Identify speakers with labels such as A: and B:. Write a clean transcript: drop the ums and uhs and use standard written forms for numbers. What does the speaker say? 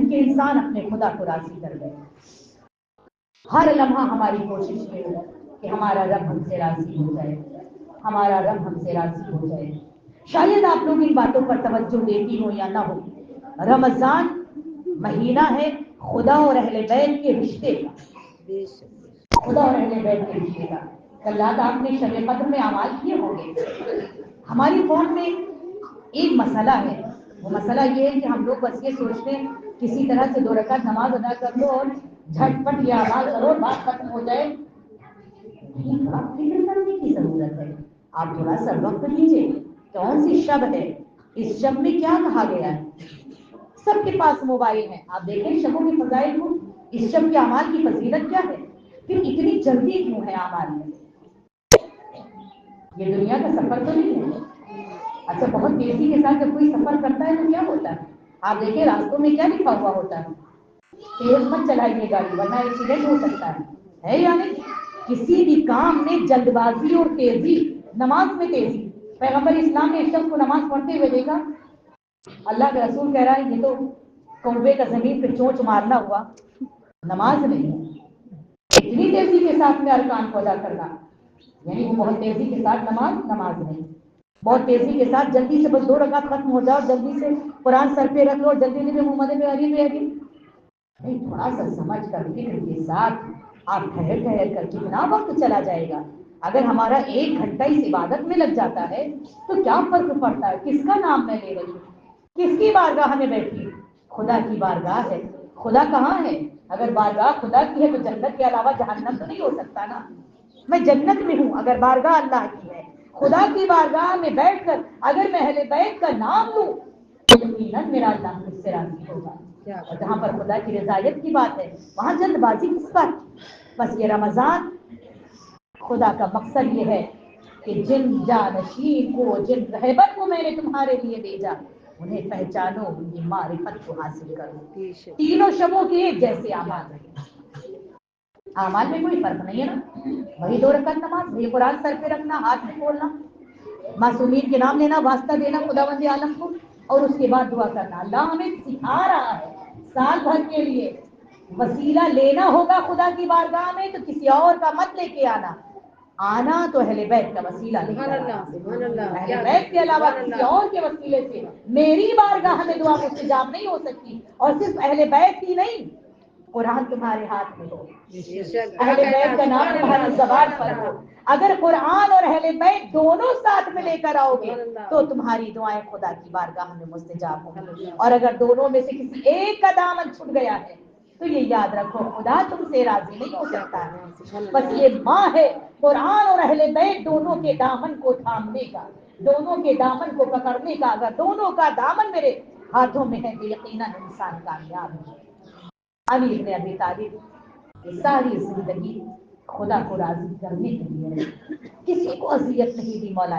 A: کہ انسان اپنے خدا کو راضی کر دے. ہر لمحہ ہماری کوشش یہ ہو کہ ہمارا رب ہم سے راضی ہو جائے, ہمارا رب ہم سے راضی ہو جائے. شاید آپ لوگ ان باتوں پر توجہ دیتی ہو یا نہ ہو, رمضان مہینہ ہے خدا اور اہل بیت کے رشتے کا, خدا اور اہل بیت کے رشتے کا. کل رات آپ نے شب قدر میں اعمال کیے ہوں گے. ہماری قوم میں ایک مسئلہ ہے, وہ مسئلہ یہ ہے کہ ہم لوگ بس یہ سوچتے ہیں کسی طرح سے 2 رکعت نماز ادا کر لو اور جھٹ پٹ یہ اعمال کرو, بات ختم ہو جائے. آپ فکر کرنے کی ضرورت ہے. آپ تھوڑا سا وقت لیجیے. کون سی شب ہے, اس شب میں کیا کہا گیا ہے. سب کے پاس موبائل ہے, آپ دیکھیں شبوں کی فضائل کو, اس شب کے اعمال کی فضیلت کیا ہے, پھر اتنی جلدی کیوں ہے اعمال میں. یہ دنیا کا سفر تو نہیں ہے. اچھا بہت تیزی کے ساتھ جب کوئی سفر کرتا ہے تو کیا ہوتا ہے, آپ دیکھیں راستوں میں کیا لکھا ہوا ہوتا ہے, تیز مت چلائیے گاڑی ورنہ ایکسیڈنٹ ہو سکتا ہے یا نہیں. کسی بھی کام میں جلد بازی اور تیزی, نماز میں تیزی. پیغمبر اسلام نے اس شخص کو نماز پڑھتے ہوئے دیکھا, اللہ کے رسول کہہ رہا ہے یہ تو کوے کا زمین پہ چونچ مارنا ہوا, نماز نہیں. اتنی تیزی کے ساتھ میں ارکان کو ادا کرنا, یعنی وہ بہت تیزی کے ساتھ نماز نہیں. بہت تیزی کے ساتھ جلدی سے بس 2 رکعت ختم ہو جاؤ, جلدی سے قرآن سر پہ رکھ لو, جلدی سے محمد پہ ہری نہیں. تھوڑا سا سمجھ کر فکر کے ساتھ آپ ٹھہر ٹھہر کر کتنا وقت چلا جائے گا. اگر ہمارا 1 گھنٹہ اس عبادت میں لگ جاتا ہے تو کیا فرق پڑتا ہے کس کا نام میں لے رہی ہوں, کس کی بارگاہ میں بیٹھی ہوں. خدا کی بارگاہ ہے. خدا کہاں ہے؟ اگر بارگاہ خدا کی ہے تو جنت کے علاوہ جہنم تو نہیں ہو سکتا نا. میں جنت میں ہوں اگر بارگاہ اللہ کی ہے. خدا کی بارگاہ میں بیٹھ کر اگر میں اہل بیت کا نام لوں تو یقیناً میرا اللہ مجھ سے راضی ہوگا. اور جہاں پر خدا کی رضایت کی بات ہے وہاں جلد بازی کس پر. بس یہ رمضان خدا کا مقصد یہ ہے کہ جن جانشین کو, جن رہبر کو میں نے تمہارے لیے بھیجا انہیں پہچانو, ان کی معرفت کو حاصل کرو. تینوں شبوں کے ایک جیسے اعمال رہے. اعمال میں کوئی فرق نہیں ہے نا, وہی 2 رکعت نماز, وہی قرآن سر پہ رکھنا, ہاتھ میں کھولنا, معصومین کے نام لینا, واسطہ دینا خداوند عالم کو, اور اس کے بعد دعا کرنا. اللہ ہمیں سکھا رہا ہے سال بھر کے لیے وسیلہ لینا ہوگا خدا کی بارگاہ میں تو کسی اور کا مت لے کے آنا تو اہل بیت کا وسیلہ لے کر آنا. اہل بیت کے علاوہ کسی اور کے وسیلے سے میری بارگاہ میں دعا مستجاب نہیں ہو سکتی. اور صرف اہل بیت ہی نہیں, قرآن تمہارے ہاتھ میں ہو, اہل بیت کا نام تمہاری زبان پر ہو. اگر قرآن اور اہل بیت دونوں ساتھ میں لے کر آؤ گے تو تمہاری دعائیں خدا کی بارگاہ میں مستجاب ہوں گی. اور اگر دونوں میں سے کسی ایک کا دامن چھوٹ گیا ہے تو یہ یاد رکھو خدا تم سے راضی نہیں ہو سکتا ہے. بس یہ ماں ہے قرآن اور اہل بیت دونوں کے دامن کو تھامنے کا, دونوں کے دامن کو پکڑنے کا. اگر دونوں کا دامن میرے ہاتھوں میں ہے تو یقیناً انسان کامیاب ہے. علی بن ابی طالب ساری زندگی خدا کو راضی کرنے کے لیے کسی کو اذیت نہیں دی مولا